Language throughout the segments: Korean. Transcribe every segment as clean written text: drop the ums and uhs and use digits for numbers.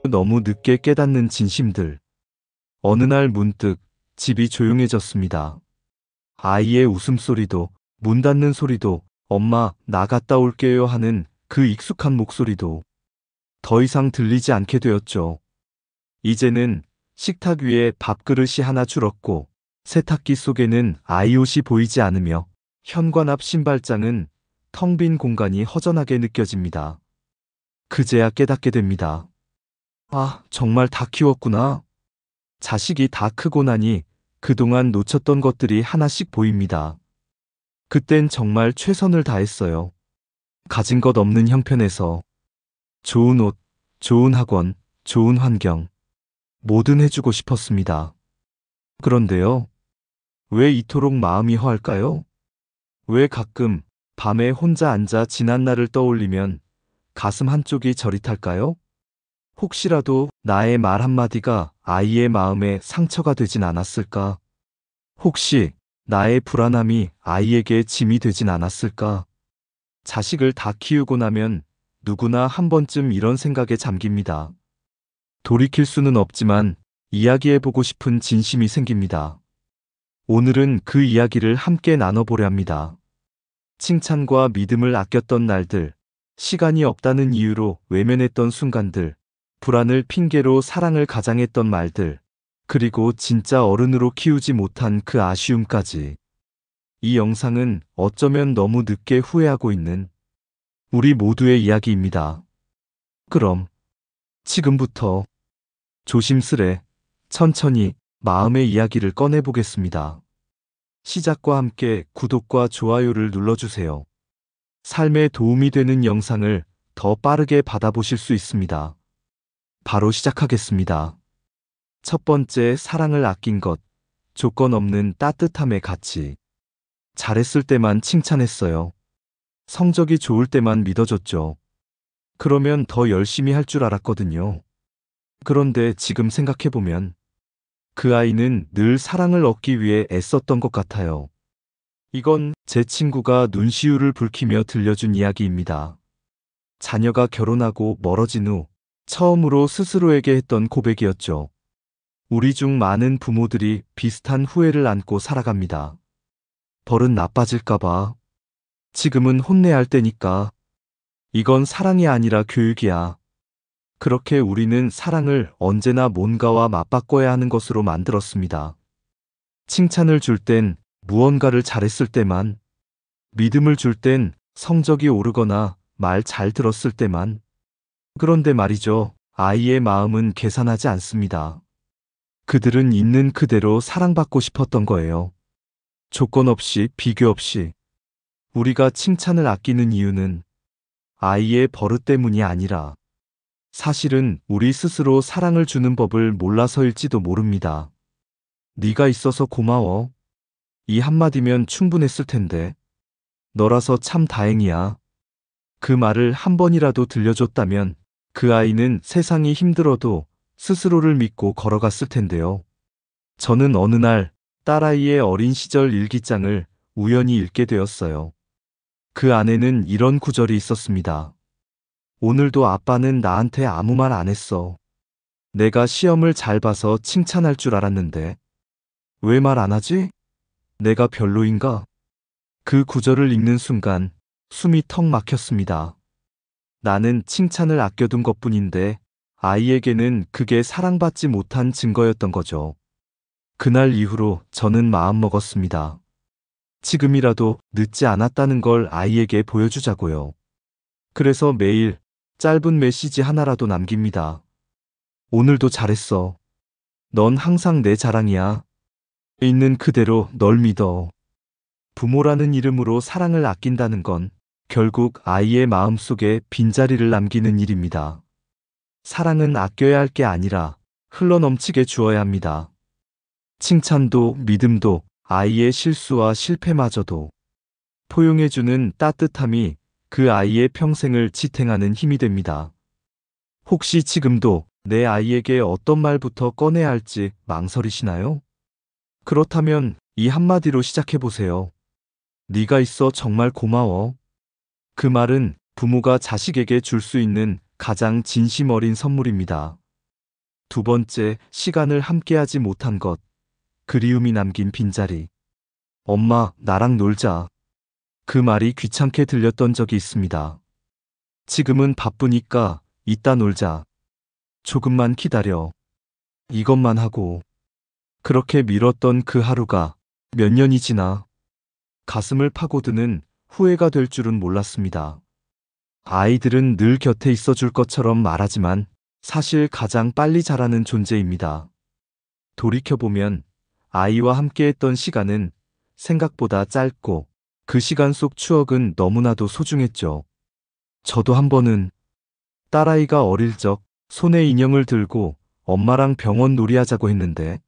너무 늦게 깨닫는 진심들. 어느 날 문득 집이 조용해졌습니다. 아이의 웃음소리도, 문 닫는 소리도, 엄마, 나 갔다 올게요 하는 그 익숙한 목소리도 더 이상 들리지 않게 되었죠. 이제는 식탁 위에 밥그릇이 하나 줄었고, 세탁기 속에는 아이 옷이 보이지 않으며, 현관 앞 신발장은 텅 빈 공간이 허전하게 느껴집니다. 그제야 깨닫게 됩니다. 아, 정말 다 키웠구나. 자식이 다 크고 나니 그동안 놓쳤던 것들이 하나씩 보입니다. 그땐 정말 최선을 다했어요. 가진 것 없는 형편에서 좋은 옷, 좋은 학원, 좋은 환경, 뭐든 해주고 싶었습니다. 그런데요, 왜 이토록 마음이 허할까요? 왜 가끔 밤에 혼자 앉아 지난 날을 떠올리면 가슴 한쪽이 저릿할까요? 혹시라도 나의 말 한마디가 아이의 마음에 상처가 되진 않았을까? 혹시 나의 불안함이 아이에게 짐이 되진 않았을까? 자식을 다 키우고 나면 누구나 한 번쯤 이런 생각에 잠깁니다. 돌이킬 수는 없지만 이야기해보고 싶은 진심이 생깁니다. 오늘은 그 이야기를 함께 나눠보려 합니다. 칭찬과 믿음을 아꼈던 날들, 시간이 없다는 이유로 외면했던 순간들, 불안을 핑계로 사랑을 가장했던 말들, 그리고 진짜 어른으로 키우지 못한 그 아쉬움까지. 이 영상은 어쩌면 너무 늦게 후회하고 있는 우리 모두의 이야기입니다. 그럼 지금부터 조심스레, 천천히 마음의 이야기를 꺼내보겠습니다. 시작과 함께 구독과 좋아요를 눌러주세요. 삶에 도움이 되는 영상을 더 빠르게 받아보실 수 있습니다. 바로 시작하겠습니다. 첫 번째, 사랑을 아낀 것, 조건 없는 따뜻함의 가치. 잘했을 때만 칭찬했어요. 성적이 좋을 때만 믿어줬죠. 그러면 더 열심히 할 줄 알았거든요. 그런데 지금 생각해보면 그 아이는 늘 사랑을 얻기 위해 애썼던 것 같아요. 이건 제 친구가 눈시울을 붉히며 들려준 이야기입니다. 자녀가 결혼하고 멀어진 후 처음으로 스스로에게 했던 고백이었죠. 우리 중 많은 부모들이 비슷한 후회를 안고 살아갑니다. 버릇 나빠질까봐. 지금은 혼내야 할 때니까. 이건 사랑이 아니라 교육이야. 그렇게 우리는 사랑을 언제나 뭔가와 맞바꿔야 하는 것으로 만들었습니다. 칭찬을 줄 땐 무언가를 잘했을 때만, 믿음을 줄 땐 성적이 오르거나 말 잘 들었을 때만. 그런데 말이죠, 아이의 마음은 계산하지 않습니다. 그들은 있는 그대로 사랑받고 싶었던 거예요. 조건 없이, 비교 없이. 우리가 칭찬을 아끼는 이유는 아이의 버릇 때문이 아니라 사실은 우리 스스로 사랑을 주는 법을 몰라서일지도 모릅니다. 네가 있어서 고마워. 이 한마디면 충분했을 텐데. 너라서 참 다행이야. 그 말을 한 번이라도 들려줬다면 그 아이는 세상이 힘들어도 스스로를 믿고 걸어갔을 텐데요. 저는 어느 날 딸아이의 어린 시절 일기장을 우연히 읽게 되었어요. 그 안에는 이런 구절이 있었습니다. 오늘도 아빠는 나한테 아무 말 안 했어. 내가 시험을 잘 봐서 칭찬할 줄 알았는데. 왜 말 안 하지? 내가 별로인가? 그 구절을 읽는 순간 숨이 턱 막혔습니다. 나는 칭찬을 아껴둔 것뿐인데 아이에게는 그게 사랑받지 못한 증거였던 거죠. 그날 이후로 저는 마음먹었습니다. 지금이라도 늦지 않았다는 걸 아이에게 보여주자고요. 그래서 매일 짧은 메시지 하나라도 남깁니다. 오늘도 잘했어. 넌 항상 내 자랑이야. 있는 그대로 널 믿어. 부모라는 이름으로 사랑을 아낀다는 건 결국 아이의 마음속에 빈자리를 남기는 일입니다. 사랑은 아껴야 할 게 아니라 흘러넘치게 주어야 합니다. 칭찬도 믿음도 아이의 실수와 실패마저도 포용해주는 따뜻함이 그 아이의 평생을 지탱하는 힘이 됩니다. 혹시 지금도 내 아이에게 어떤 말부터 꺼내야 할지 망설이시나요? 그렇다면 이 한마디로 시작해보세요. 네가 있어 정말 고마워. 그 말은 부모가 자식에게 줄 수 있는 가장 진심 어린 선물입니다. 두 번째, 시간을 함께하지 못한 것. 그리움이 남긴 빈자리. 엄마, 나랑 놀자. 그 말이 귀찮게 들렸던 적이 있습니다. 지금은 바쁘니까 이따 놀자. 조금만 기다려. 이것만 하고. 그렇게 미뤘던 그 하루가 몇 년이 지나 가슴을 파고드는 후회가 될 줄은 몰랐습니다. 아이들은 늘 곁에 있어줄 것처럼 말하지만 사실 가장 빨리 자라는 존재입니다. 돌이켜보면 아이와 함께했던 시간은 생각보다 짧고 그 시간 속 추억은 너무나도 소중했죠. 저도 한 번은 딸아이가 어릴 적 손에 인형을 들고 엄마랑 병원 놀이하자고 했는데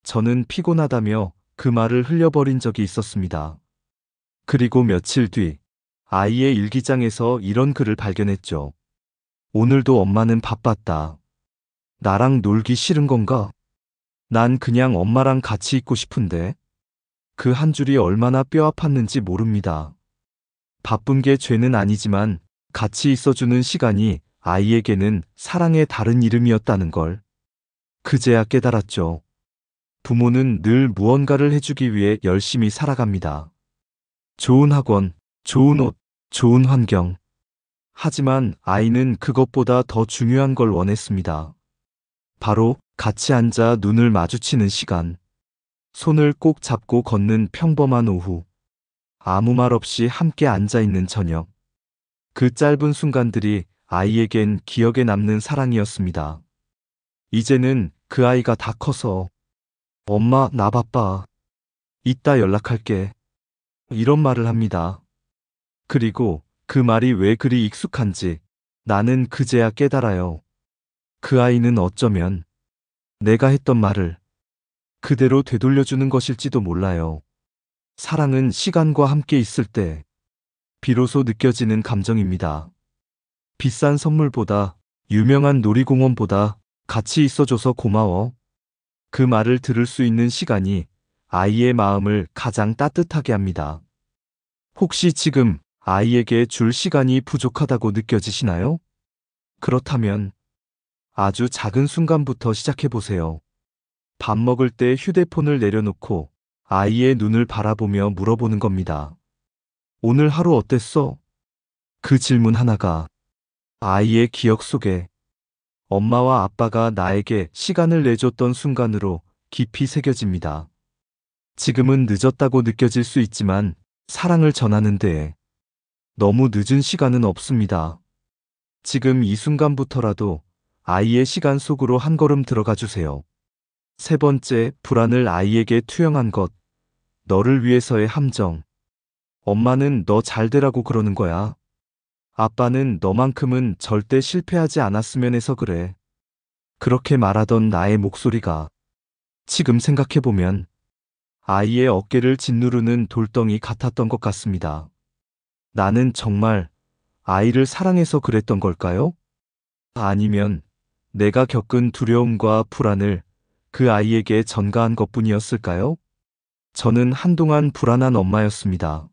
저는 피곤하다며 그 말을 흘려버린 적이 있었습니다. 그리고 며칠 뒤 아이의 일기장에서 이런 글을 발견했죠. 오늘도 엄마는 바빴다. 나랑 놀기 싫은 건가? 난 그냥 엄마랑 같이 있고 싶은데. 그 한 줄이 얼마나 뼈 아팠는지 모릅니다. 바쁜 게 죄는 아니지만 같이 있어주는 시간이 아이에게는 사랑의 다른 이름이었다는 걸 그제야 깨달았죠. 부모는 늘 무언가를 해주기 위해 열심히 살아갑니다. 좋은 학원, 좋은 옷, 좋은 환경. 하지만 아이는 그것보다 더 중요한 걸 원했습니다. 바로 같이 앉아 눈을 마주치는 시간. 손을 꼭 잡고 걷는 평범한 오후. 아무 말 없이 함께 앉아 있는 저녁. 그 짧은 순간들이 아이에겐 기억에 남는 사랑이었습니다. 이제는 그 아이가 다 커서 엄마, 나 바빠. 이따 연락할게. 이런 말을 합니다. 그리고 그 말이 왜 그리 익숙한지 나는 그제야 깨달아요. 그 아이는 어쩌면 내가 했던 말을 그대로 되돌려주는 것일지도 몰라요. 사랑은 시간과 함께 있을 때 비로소 느껴지는 감정입니다. 비싼 선물보다, 유명한 놀이공원보다 같이 있어줘서 고마워. 그 말을 들을 수 있는 시간이 아이의 마음을 가장 따뜻하게 합니다. 혹시 지금 아이에게 줄 시간이 부족하다고 느껴지시나요? 그렇다면 아주 작은 순간부터 시작해보세요. 밥 먹을 때 휴대폰을 내려놓고 아이의 눈을 바라보며 물어보는 겁니다. 오늘 하루 어땠어? 그 질문 하나가 아이의 기억 속에 엄마와 아빠가 나에게 시간을 내줬던 순간으로 깊이 새겨집니다. 지금은 늦었다고 느껴질 수 있지만 사랑을 전하는 데에 너무 늦은 시간은 없습니다. 지금 이 순간부터라도 아이의 시간 속으로 한 걸음 들어가 주세요. 세 번째, 불안을 아이에게 투영한 것. 너를 위해서의 함정. 엄마는 너 잘 되라고 그러는 거야. 아빠는 너만큼은 절대 실패하지 않았으면 해서 그래. 그렇게 말하던 나의 목소리가 지금 생각해보면 아이의 어깨를 짓누르는 돌덩이 같았던 것 같습니다. 나는 정말 아이를 사랑해서 그랬던 걸까요? 아니면 내가 겪은 두려움과 불안을 그 아이에게 전가한 것뿐이었을까요? 저는 한동안 불안한 엄마였습니다.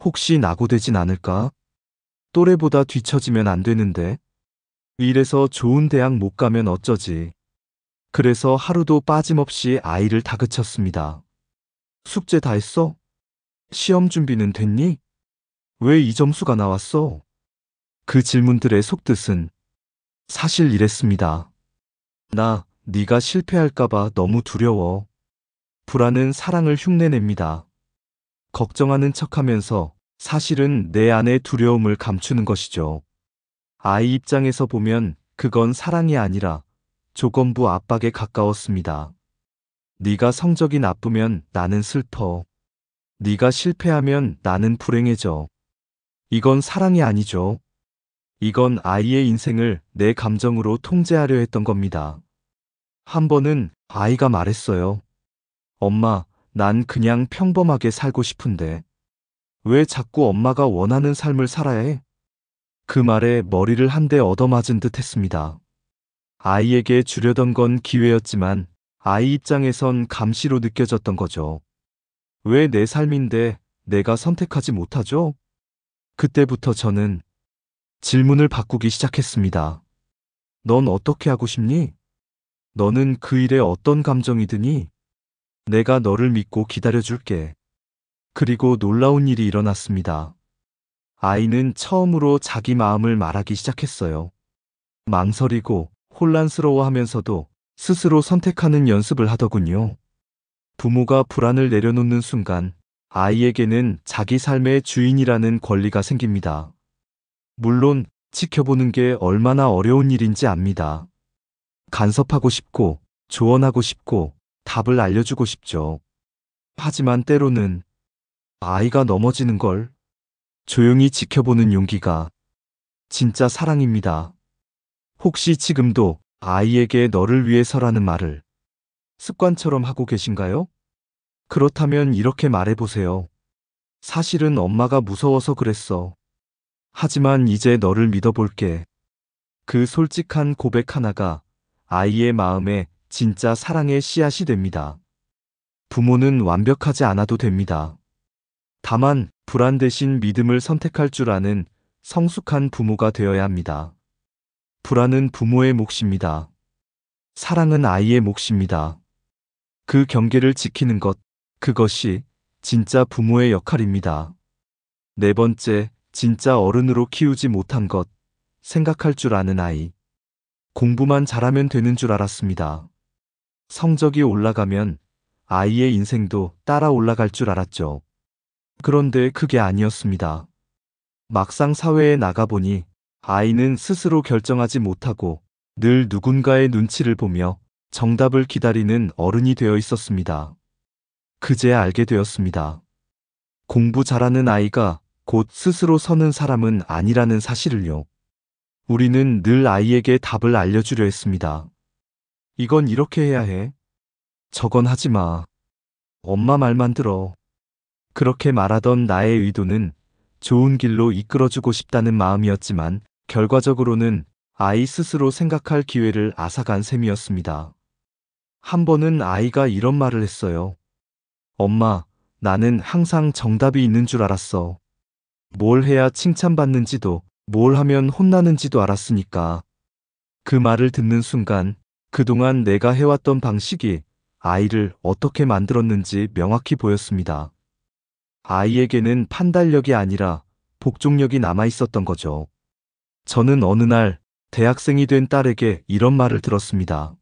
혹시 낙오되진 않을까? 또래보다 뒤처지면 안 되는데. 이래서 좋은 대학 못 가면 어쩌지. 그래서 하루도 빠짐없이 아이를 다그쳤습니다. 숙제 다 했어? 시험 준비는 됐니? 왜 이 점수가 나왔어? 그 질문들의 속뜻은 사실 이랬습니다. 네가 실패할까봐 너무 두려워. 불안은 사랑을 흉내냅니다. 걱정하는 척하면서 사실은 내 안의 두려움을 감추는 것이죠. 아이 입장에서 보면 그건 사랑이 아니라 조건부 압박에 가까웠습니다. 네가 성적이 나쁘면 나는 슬퍼. 네가 실패하면 나는 불행해져. 이건 사랑이 아니죠. 이건 아이의 인생을 내 감정으로 통제하려 했던 겁니다. 한 번은 아이가 말했어요. 엄마, 난 그냥 평범하게 살고 싶은데. 왜 자꾸 엄마가 원하는 삶을 살아야 해? 그 말에 머리를 한 대 얻어맞은 듯 했습니다. 아이에게 주려던 건 기회였지만 아이 입장에선 감시로 느껴졌던 거죠. 왜 내 삶인데 내가 선택하지 못하죠? 그때부터 저는 질문을 바꾸기 시작했습니다. 넌 어떻게 하고 싶니? 너는 그 일에 어떤 감정이 드니? 내가 너를 믿고 기다려줄게. 그리고 놀라운 일이 일어났습니다. 아이는 처음으로 자기 마음을 말하기 시작했어요. 망설이고 혼란스러워하면서도 스스로 선택하는 연습을 하더군요. 부모가 불안을 내려놓는 순간 아이에게는 자기 삶의 주인이라는 권리가 생깁니다. 물론 지켜보는 게 얼마나 어려운 일인지 압니다. 간섭하고 싶고 조언하고 싶고 답을 알려주고 싶죠. 하지만 때로는 아이가 넘어지는 걸 조용히 지켜보는 용기가 진짜 사랑입니다. 혹시 지금도 아이에게 너를 위해서라는 말을 습관처럼 하고 계신가요? 그렇다면 이렇게 말해보세요. 사실은 엄마가 무서워서 그랬어. 하지만 이제 너를 믿어볼게. 그 솔직한 고백 하나가 아이의 마음에 진짜 사랑의 씨앗이 됩니다. 부모는 완벽하지 않아도 됩니다. 다만 불안 대신 믿음을 선택할 줄 아는 성숙한 부모가 되어야 합니다. 불안은 부모의 몫입니다. 사랑은 아이의 몫입니다. 그 경계를 지키는 것, 그것이 진짜 부모의 역할입니다. 네 번째, 진짜 어른으로 키우지 못한 것, 생각할 줄 아는 아이. 공부만 잘하면 되는 줄 알았습니다. 성적이 올라가면 아이의 인생도 따라 올라갈 줄 알았죠. 그런데 그게 아니었습니다. 막상 사회에 나가보니 아이는 스스로 결정하지 못하고 늘 누군가의 눈치를 보며 정답을 기다리는 어른이 되어 있었습니다. 그제야 알게 되었습니다. 공부 잘하는 아이가 곧 스스로 서는 사람은 아니라는 사실을요. 우리는 늘 아이에게 답을 알려주려 했습니다. 이건 이렇게 해야 해. 저건 하지 마. 엄마 말만 들어. 그렇게 말하던 나의 의도는 좋은 길로 이끌어주고 싶다는 마음이었지만 결과적으로는 아이 스스로 생각할 기회를 앗아간 셈이었습니다. 한 번은 아이가 이런 말을 했어요. 엄마, 나는 항상 정답이 있는 줄 알았어. 뭘 해야 칭찬받는지도, 뭘 하면 혼나는지도 알았으니까. 그 말을 듣는 순간 그동안 내가 해왔던 방식이 아이를 어떻게 만들었는지 명확히 보였습니다. 아이에게는 판단력이 아니라 복종력이 남아 있었던 거죠. 저는 어느 날 대학생이 된 딸에게 이런 말을 들었습니다.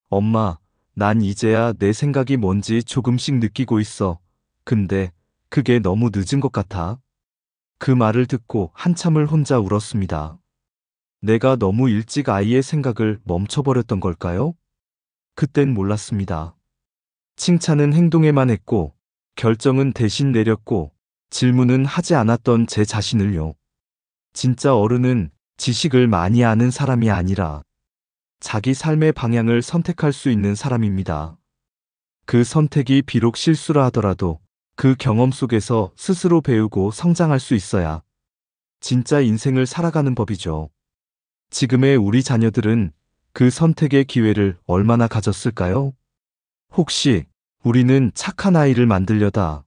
엄마, 난 이제야 내 생각이 뭔지 조금씩 느끼고 있어. 근데 그게 너무 늦은 것 같아. 그 말을 듣고 한참을 혼자 울었습니다. 내가 너무 일찍 아이의 생각을 멈춰버렸던 걸까요? 그땐 몰랐습니다. 칭찬은 행동에만 했고, 결정은 대신 내렸고, 질문은 하지 않았던 제 자신을요. 진짜 어른은 지식을 많이 아는 사람이 아니라 자기 삶의 방향을 선택할 수 있는 사람입니다. 그 선택이 비록 실수라 하더라도 그 경험 속에서 스스로 배우고 성장할 수 있어야 진짜 인생을 살아가는 법이죠. 지금의 우리 자녀들은 그 선택의 기회를 얼마나 가졌을까요? 혹시 우리는 착한 아이를 만들려다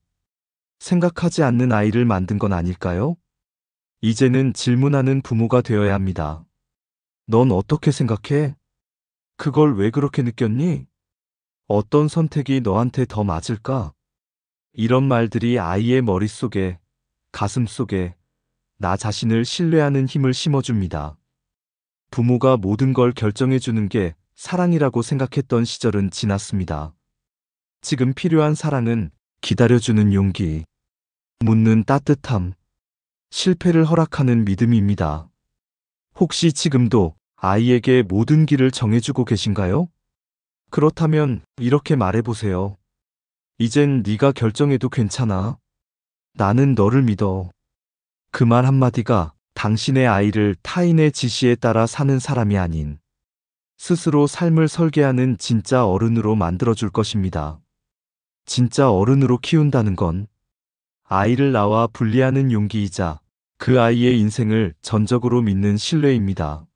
생각하지 않는 아이를 만든 건 아닐까요? 이제는 질문하는 부모가 되어야 합니다. 넌 어떻게 생각해? 그걸 왜 그렇게 느꼈니? 어떤 선택이 너한테 더 맞을까? 이런 말들이 아이의 머릿속에, 가슴 속에 나 자신을 신뢰하는 힘을 심어줍니다. 부모가 모든 걸 결정해주는 게 사랑이라고 생각했던 시절은 지났습니다. 지금 필요한 사랑은 기다려주는 용기, 묻는 따뜻함, 실패를 허락하는 믿음입니다. 혹시 지금도 아이에게 모든 길을 정해주고 계신가요? 그렇다면 이렇게 말해보세요. 이젠 네가 결정해도 괜찮아. 나는 너를 믿어. 그 말 한마디가 당신의 아이를 타인의 지시에 따라 사는 사람이 아닌 스스로 삶을 설계하는 진짜 어른으로 만들어줄 것입니다. 진짜 어른으로 키운다는 건 아이를 낳아 분리하는 용기이자 그 아이의 인생을 전적으로 믿는 신뢰입니다.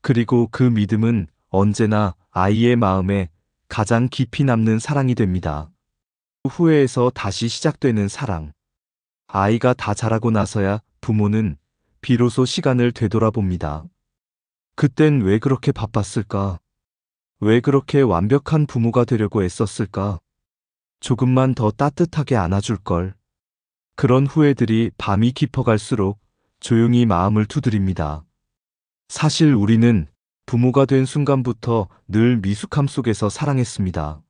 그리고 그 믿음은 언제나 아이의 마음에 가장 깊이 남는 사랑이 됩니다. 후회에서 다시 시작되는 사랑. 아이가 다 자라고 나서야 부모는 비로소 시간을 되돌아봅니다. 그땐 왜 그렇게 바빴을까? 왜 그렇게 완벽한 부모가 되려고 애썼을까? 조금만 더 따뜻하게 안아줄걸. 그런 후회들이 밤이 깊어갈수록 조용히 마음을 두드립니다. 사실 우리는 부모가 된 순간부터 늘 미숙함 속에서 사랑했습니다.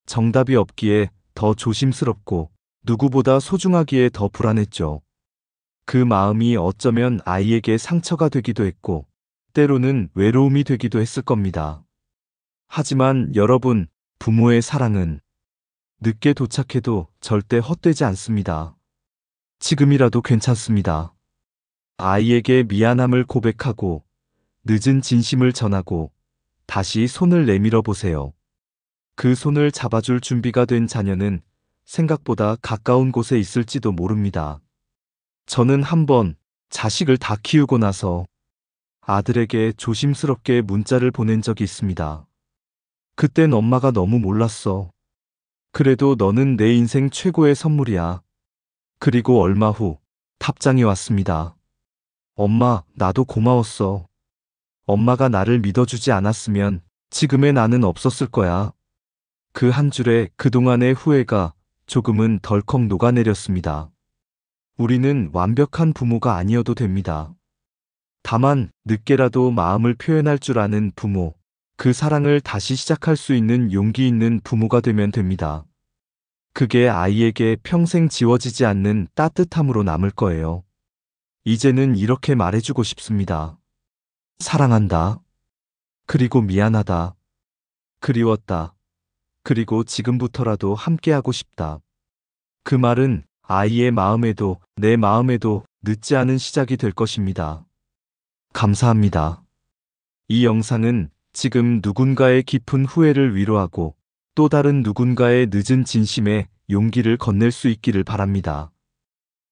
정답이 없기에 더 조심스럽고 누구보다 소중하기에 더 불안했죠. 그 마음이 어쩌면 아이에게 상처가 되기도 했고, 때로는 외로움이 되기도 했을 겁니다. 하지만 여러분, 부모의 사랑은 늦게 도착해도 절대 헛되지 않습니다. 지금이라도 괜찮습니다. 아이에게 미안함을 고백하고, 늦은 진심을 전하고, 다시 손을 내밀어 보세요. 그 손을 잡아줄 준비가 된 자녀는 생각보다 가까운 곳에 있을지도 모릅니다. 저는 한번 자식을 다 키우고 나서 아들에게 조심스럽게 문자를 보낸 적이 있습니다. 그땐 엄마가 너무 몰랐어. 그래도 너는 내 인생 최고의 선물이야. 그리고 얼마 후 답장이 왔습니다. 엄마, 나도 고마웠어. 엄마가 나를 믿어주지 않았으면 지금의 나는 없었을 거야. 그 한 줄에 그동안의 후회가 조금은 덜컥 녹아내렸습니다. 우리는 완벽한 부모가 아니어도 됩니다. 다만 늦게라도 마음을 표현할 줄 아는 부모, 그 사랑을 다시 시작할 수 있는 용기 있는 부모가 되면 됩니다. 그게 아이에게 평생 지워지지 않는 따뜻함으로 남을 거예요. 이제는 이렇게 말해주고 싶습니다. 사랑한다. 그리고 미안하다. 그리웠다. 그리고 지금부터라도 함께하고 싶다. 그 말은 아이의 마음에도 내 마음에도 늦지 않은 시작이 될 것입니다. 감사합니다. 이 영상은 지금 누군가의 깊은 후회를 위로하고 또 다른 누군가의 늦은 진심에 용기를 건넬 수 있기를 바랍니다.